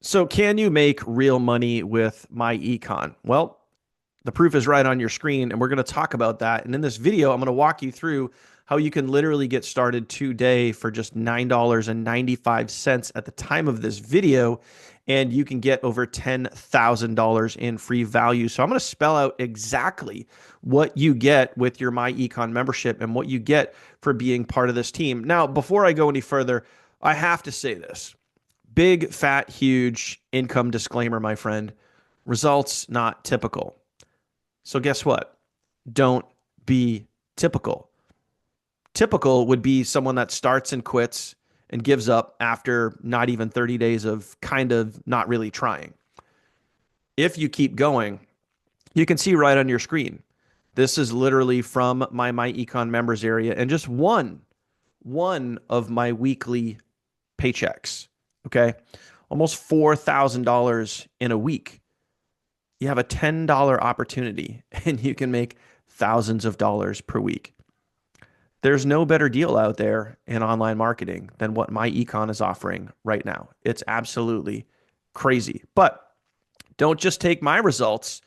So, can you make real money with myEcon? Well, the proof is right on your screen, and we're going to talk about that. And in this video, I'm going to walk you through how you can literally get started today for just $9.95 at the time of this video, and you can get over $10,000 in free value. So, I'm going to spell out exactly what you get with your myEcon membership and what you get for being part of this team. Now, before I go any further, I have to say this. Big, fat, huge income disclaimer, my friend. Results not typical. So, guess what? Don't be typical. Typical would be someone that starts and quits and gives up after not even 30 days of kind of not really trying. If you keep going, you can see right on your screen. This is literally from my myEcon members area and just one of my weekly paychecks. Okay. Almost $4,000 in a week. You have a $10 opportunity and you can make thousands of dollars per week. There's no better deal out there in online marketing than what myEcon is offering right now. It's absolutely crazy. But don't just take my results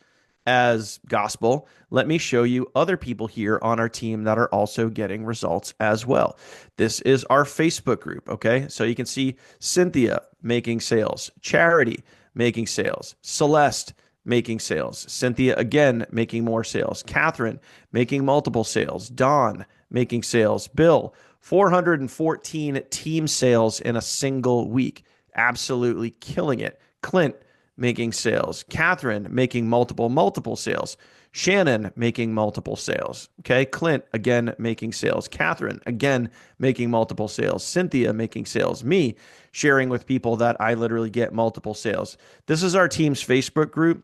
as gospel. Let me show you other people here on our team that are also getting results as well. This is our Facebook group, okay? So you can see Cynthia making sales, Charity making sales, Celeste making sales, Cynthia again making more sales, Catherine making multiple sales, Dawn making sales, Bill 414 team sales in a single week. Absolutely killing it. Clint making sales, Catherine making multiple sales, Shannon making multiple sales. Okay. Clint again making sales, Catherine again making multiple sales, Cynthia making sales, me sharing with people that I literally get multiple sales. This is our team's Facebook group,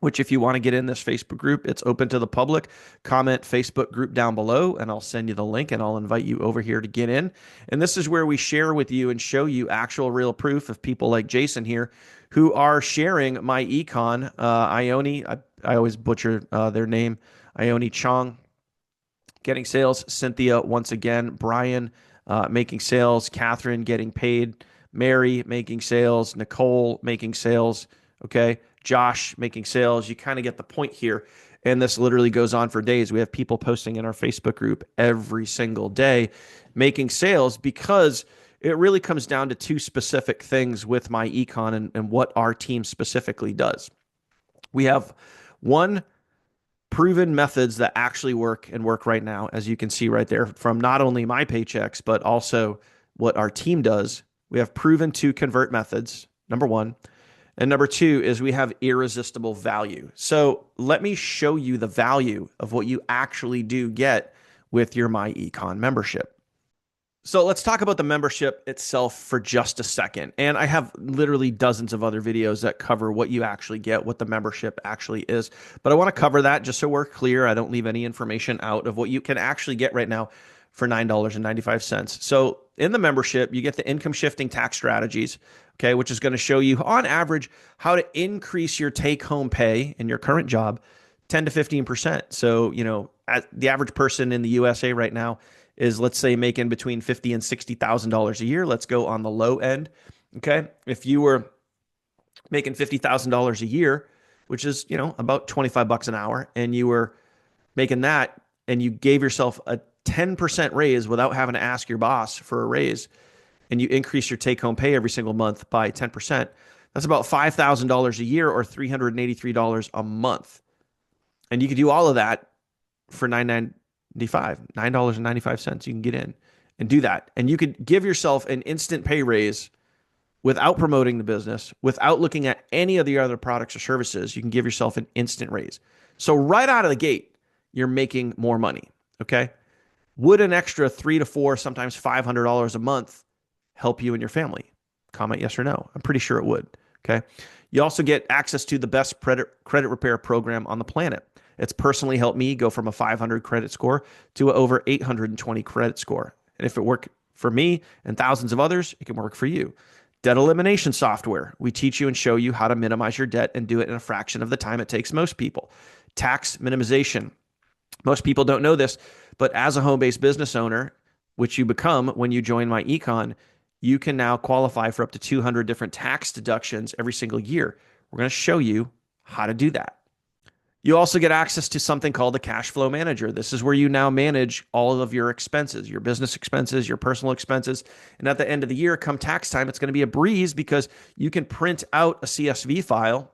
which if you want to get in this Facebook group, it's open to the public. Comment Facebook group down below and I'll send you the link and I'll invite you over here to get in. And this is where we share with you and show you actual real proof of people like Jason here who are sharing myEcon. Ione, I always butcher their name, Ione Chong, getting sales. Cynthia, once again, Brian making sales, Catherine getting paid, Mary making sales, Nicole making sales, okay? Josh making sales. You kind of get the point here. And this literally goes on for days. We have people posting in our Facebook group every single day making sales because it really comes down to two specific things with myEcon and what our team specifically does. We have one proven methods that actually work and work right now, as you can see right there from not only my paychecks, but also what our team does. We have proven to convert methods, number one. And number two is we have irresistible value. So let me show you the value of what you actually do get with your myEcon membership. So let's talk about the membership itself for just a second. And I have literally dozens of other videos that cover what you actually get, what the membership actually is. But I want to cover that just so we're clear. I don't leave any information out of what you can actually get right now for $9.95. So in the membership, you get the income shifting tax strategies, okay, which is going to show you on average how to increase your take home pay in your current job 10 to 15%. So, the average person in the USA right now is, let's say, making between $50,000 and $60,000 a year. Let's go on the low end. Okay. If you were making $50,000 a year, which is, about 25 bucks an hour, and you were making that and you gave yourself a 10% raise without having to ask your boss for a raise, and you increase your take home pay every single month by 10%, that's about $5,000 a year or $383 a month. And you could do all of that for $9.95. You can get in and do that. And you could give yourself an instant pay raise without promoting the business, without looking at any of the other products or services. You can give yourself an instant raise. So right out of the gate, you're making more money. Okay. Would an extra $300 to $400, sometimes $500 a month help you and your family? Comment yes or no. I'm pretty sure it would. Okay. You also get access to the best credit repair program on the planet. It's personally helped me go from a 500 credit score to a over 820 credit score. And if it worked for me and thousands of others, it can work for you. Debt elimination software. We teach you and show you how to minimize your debt and do it in a fraction of the time it takes most people. Tax minimization. Most people don't know this, but as a home-based business owner, which you become when you join myEcon, you can now qualify for up to 200 different tax deductions every single year. We're going to show you how to do that. You also get access to something called the cash flow manager. This is where you now manage all of your expenses, your business expenses, your personal expenses. And at the end of the year, come tax time, it's going to be a breeze because you can print out a CSV file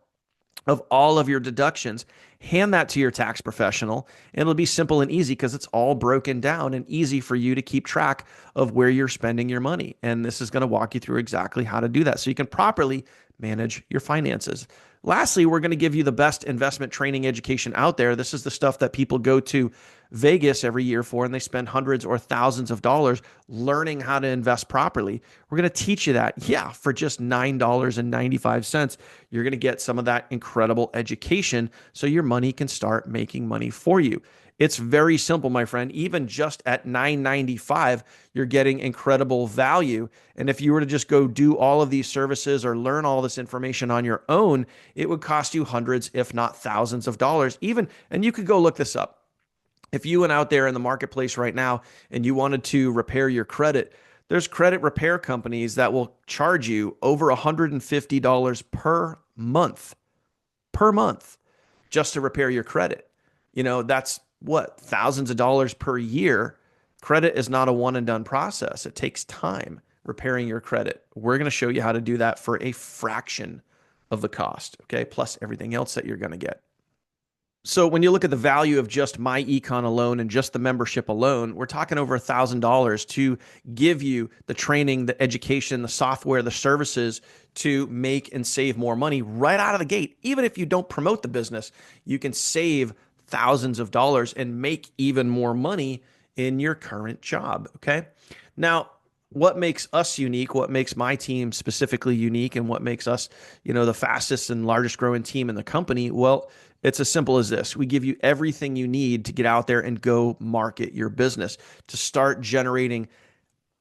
of all of your deductions, hand that to your tax professional, and it'll be simple and easy because it's all broken down and easy for you to keep track of where you're spending your money. And this is going to walk you through exactly how to do that so you can properly manage your finances. Lastly, we're going to give you the best investment training education out there. This is the stuff that people go to Vegas every year for, and they spend hundreds or thousands of dollars learning how to invest properly. We're going to teach you that. Yeah, for just $9.95, you're going to get some of that incredible education so your money can start making money for you. It's very simple, my friend. Even just at $9.95, you're getting incredible value. And if you were to just go do all of these services or learn all this information on your own, it would cost you hundreds, if not thousands of dollars. Even, and you could go look this up. If you went out there in the marketplace right now and you wanted to repair your credit, there's credit repair companies that will charge you over $150 per month just to repair your credit. That's what, thousands of dollars per year. Credit is not a one and done process. It takes time repairing your credit. We're going to show you how to do that for a fraction of the cost, okay? Plus everything else that you're going to get. So when you look at the value of just myEcon alone and just the membership alone, we're talking over $1,000 to give you the training, the education, the software, the services to make and save more money right out of the gate. Even if you don't promote the business, you can save thousands of dollars and make even more money in your current job. Okay. Now, what makes us unique, what makes my team specifically unique, and what makes us, the fastest and largest growing team in the company? Well, it's as simple as this. We give you everything you need to get out there and go market your business, to start generating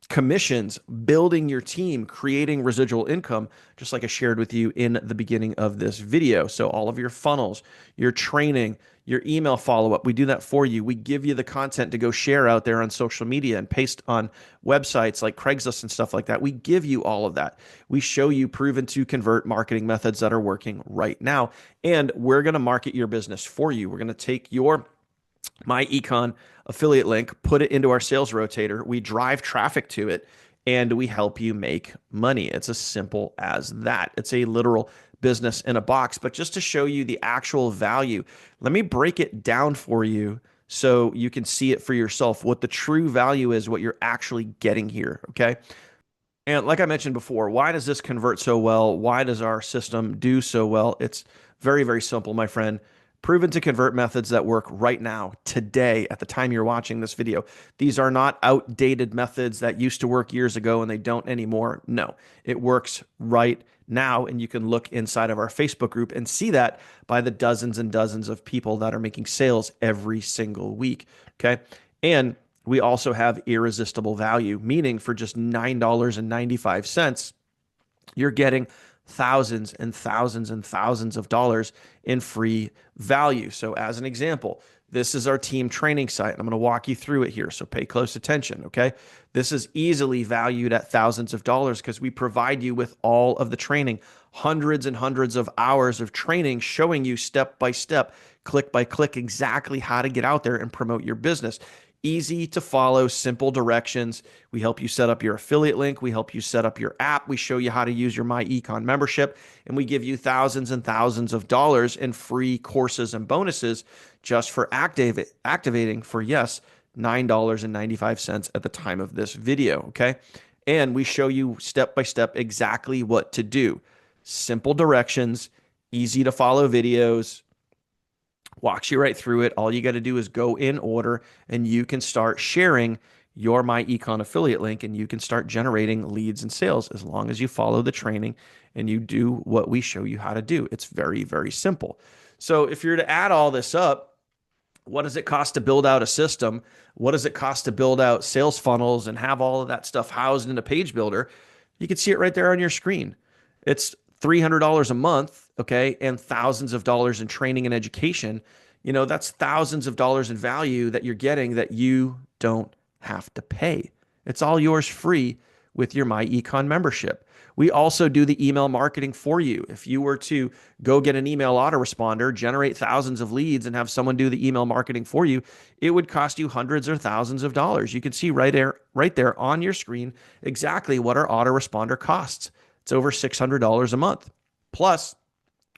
commissions, building your team, creating residual income, just like I shared with you in the beginning of this video. So all of your funnels, your training, your email follow-up, we do that for you. We give you the content to go share out there on social media and paste on websites like Craigslist and stuff like that. We give you all of that. We show you proven to convert marketing methods that are working right now. And we're going to market your business for you. We're going to take your myEcon affiliate link, put it into our sales rotator. We drive traffic to it and we help you make money. It's as simple as that. It's a literal business in a box, but just to show you the actual value, let me break it down for you so you can see it for yourself, what the true value is, what you're actually getting here. Okay. And like I mentioned before, why does this convert so well? Why does our system do so well? It's very, very simple, my friend. Proven to convert methods that work right now, today, at the time you're watching this video. These are not outdated methods that used to work years ago and they don't anymore. No, it works right now. And you can look inside of our Facebook group and see that by the dozens and dozens of people that are making sales every single week. Okay. And we also have irresistible value, meaning for just $9.95, you're getting thousands and thousands and thousands of dollars in free value. So as an example, this is our team training site. I'm going to walk you through it here. So pay close attention. Okay. This is easily valued at thousands of dollars because we provide you with all of the training, hundreds and hundreds of hours of training showing you step by step, click by click, exactly how to get out there and promote your business. Easy to follow, simple directions. We help you set up your affiliate link. We help you set up your app. We show you how to use your myEcon membership, and we give you thousands and thousands of dollars in free courses and bonuses just for activating for, yes, $9.95 at the time of this video, okay? And we show you step by step exactly what to do. Simple directions, easy to follow videos, walks you right through it. All you got to do is go in order and you can start sharing your myEcon affiliate link and you can start generating leads and sales as long as you follow the training and you do what we show you how to do. It's very, very simple. So if you're to add all this up, what does it cost to build out a system? What does it cost to build out sales funnels and have all of that stuff housed in a page builder? You can see it right there on your screen. It's $300 a month, okay, and thousands of dollars in training and education. That's thousands of dollars in value that you're getting that you don't have to pay. It's all yours free with your myEcon membership. We also do the email marketing for you. If you were to go get an email autoresponder, generate thousands of leads, and have someone do the email marketing for you, it would cost you hundreds or thousands of dollars. You can see right there on your screen exactly what our autoresponder costs. It's over $600 a month. Plus,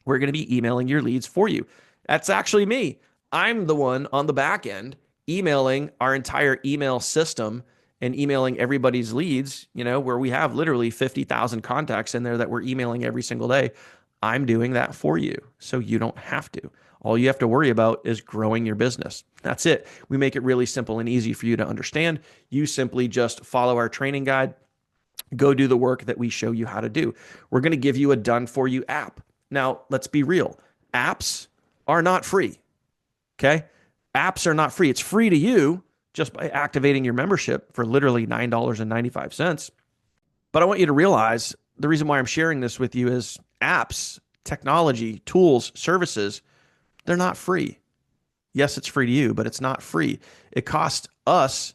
we're going to be emailing your leads for you. That's actually me. I'm the one on the back end emailing our entire email system and emailing everybody's leads, where we have literally 50,000 contacts in there that we're emailing every single day. I'm doing that for you, so you don't have to. All you have to worry about is growing your business. That's it. We make it really simple and easy for you to understand. You simply just follow our training guide, go do the work that we show you how to do. We're going to give you a done for you app. Now, let's be real. Apps are not free. Okay? Apps are not free. It's free to you just by activating your membership for literally $9.95. But I want you to realize the reason why I'm sharing this with you is apps, technology, tools, services, they're not free. Yes, it's free to you, but it's not free. It costs us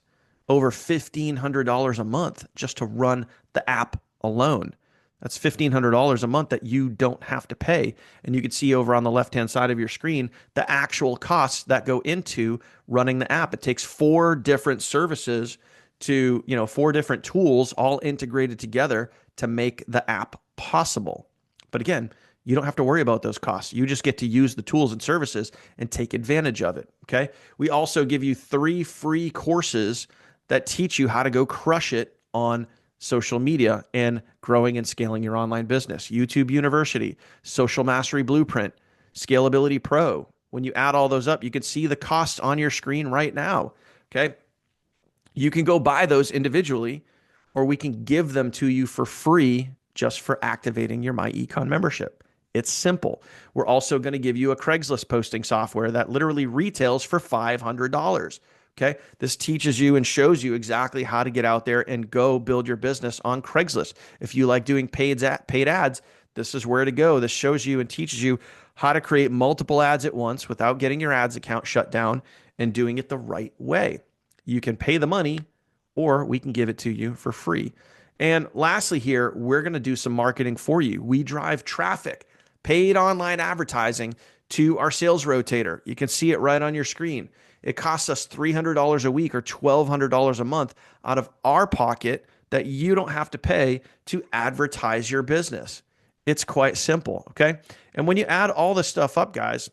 over $1,500 a month just to run the app alone. That's $1,500 a month that you don't have to pay. And you can see over on the left-hand side of your screen the actual costs that go into running the app. It takes 4 different services to, 4 different tools all integrated together to make the app possible. But again, you don't have to worry about those costs. You just get to use the tools and services and take advantage of it. Okay. We also give you 3 free courses that teach you how to go crush it on social media and growing and scaling your online business. YouTube University, Social Mastery Blueprint, Scalability Pro. When you add all those up, you can see the costs on your screen right now. Okay. You can go buy those individually, or we can give them to you for free just for activating your myEcon membership. It's simple. We're also going to give you a Craigslist posting software that literally retails for $500. Okay. This teaches you and shows you exactly how to get out there and go build your business on Craigslist. If you like doing paid ads, this is where to go. This shows you and teaches you how to create multiple ads at once without getting your ads account shut down and doing it the right way. You can pay the money, or we can give it to you for free. And lastly here, we're going to do some marketing for you. We drive traffic, paid online advertising to our sales rotator. You can see it right on your screen. It costs us $300 a week or $1,200 a month out of our pocket that you don't have to pay to advertise your business. It's quite simple, okay? And when you add all this stuff up, guys,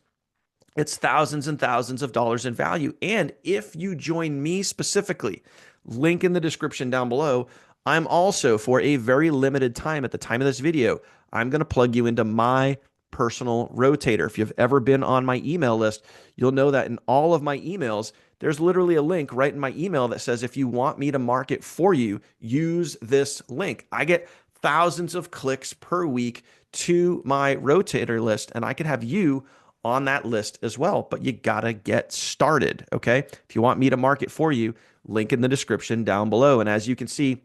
it's thousands and thousands of dollars in value. And if you join me specifically, link in the description down below, I'm also, for a very limited time at the time of this video, I'm going to plug you into my personal rotator. If you've ever been on my email list, you'll know that in all of my emails, there's literally a link right in my email that says, if you want me to market for you, use this link. I get thousands of clicks per week to my rotator list, and I can have you on that list as well, but you gotta get started, okay? If you want me to market for you, link in the description down below. And as you can see,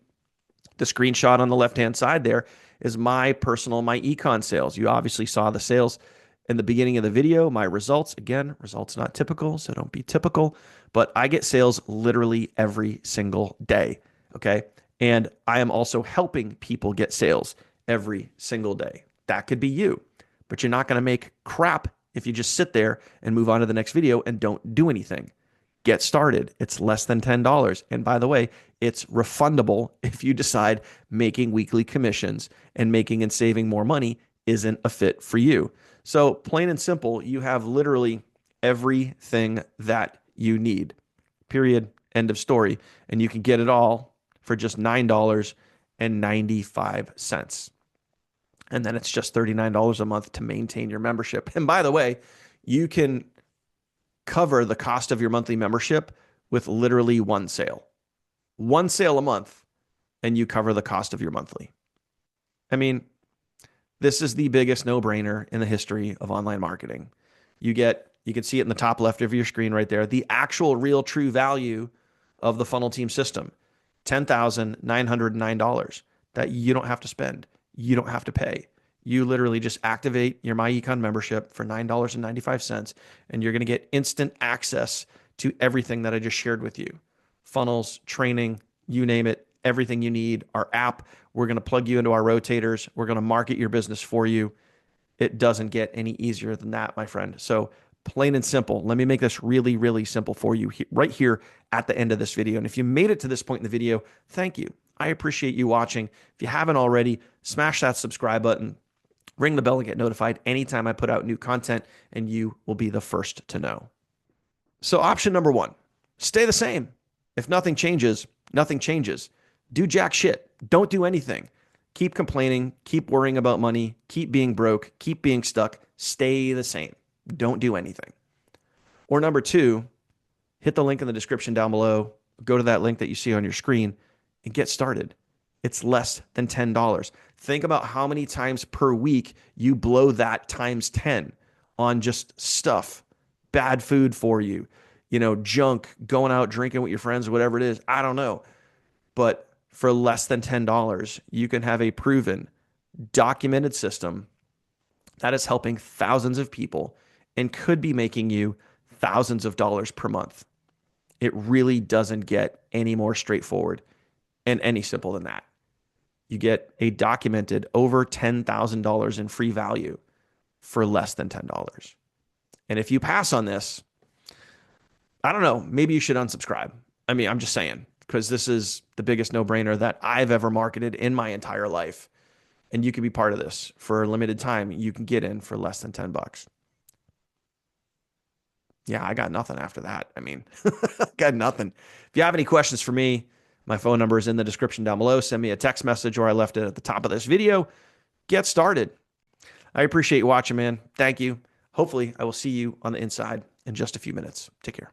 the screenshot on the left-hand side there is my personal myEcon sales. You obviously saw the sales in the beginning of the video. My results, again, results not typical, so don't be typical, but I get sales literally every single day, okay? And I am also helping people get sales every single day. That could be you, but you're not going to make crap if you just sit there and move on to the next video and don't do anything. Get started. It's less than $10. And by the way, it's refundable if you decide making weekly commissions and making and saving more money isn't a fit for you. So plain and simple, you have literally everything that you need. Period. End of story. And you can get it all for just $9.95. And then it's just $39 a month to maintain your membership. And by the way, you can cover the cost of your monthly membership with literally one sale. One sale a month, and you cover the cost of your monthly. I mean, this is the biggest no-brainer in the history of online marketing. You can see it in the top left of your screen right there, the actual real true value of the funnel team system, $10,909 that you don't have to spend. You don't have to pay. You literally just activate your myEcon membership for $9.95, and you're going to get instant access to everything that I just shared with you. Funnels, training, you name it, everything you need. Our app, we're going to plug you into our rotators. We're going to market your business for you. It doesn't get any easier than that, my friend. So plain and simple. Let me make this really, really simple for you right here at the end of this video. And if you made it to this point in the video, thank you. I appreciate you watching. If you haven't already, smash that subscribe button, ring the bell and get notified anytime I put out new content, and you will be the first to know. So option number one, stay the same. If nothing changes, nothing changes. Do jack shit. Don't do anything. Keep complaining, keep worrying about money, keep being broke, keep being stuck. Stay the same. Don't do anything. Or number two, hit the link in the description down below. Go to that link that you see on your screen and get started. It's less than $10. Think about how many times per week you blow that times 10 on just stuff, bad food for you, junk, going out drinking with your friends, whatever it is. I don't know. But for less than $10, you can have a proven, documented system that is helping thousands of people and could be making you thousands of dollars per month. It really doesn't get any more straightforward and any simple than that. You get a documented over $10,000 in free value for less than $10. And if you pass on this, I don't know, maybe you should unsubscribe. I mean, I'm just saying, because this is the biggest no-brainer that I've ever marketed in my entire life. And you can be part of this for a limited time. You can get in for less than $10. Yeah, I got nothing after that. I mean, got nothing. If you have any questions for me, my phone number is in the description down below. Send me a text message, or I left it at the top of this video. Get started. I appreciate you watching, man. Thank you. Hopefully, I will see you on the inside in just a few minutes. Take care.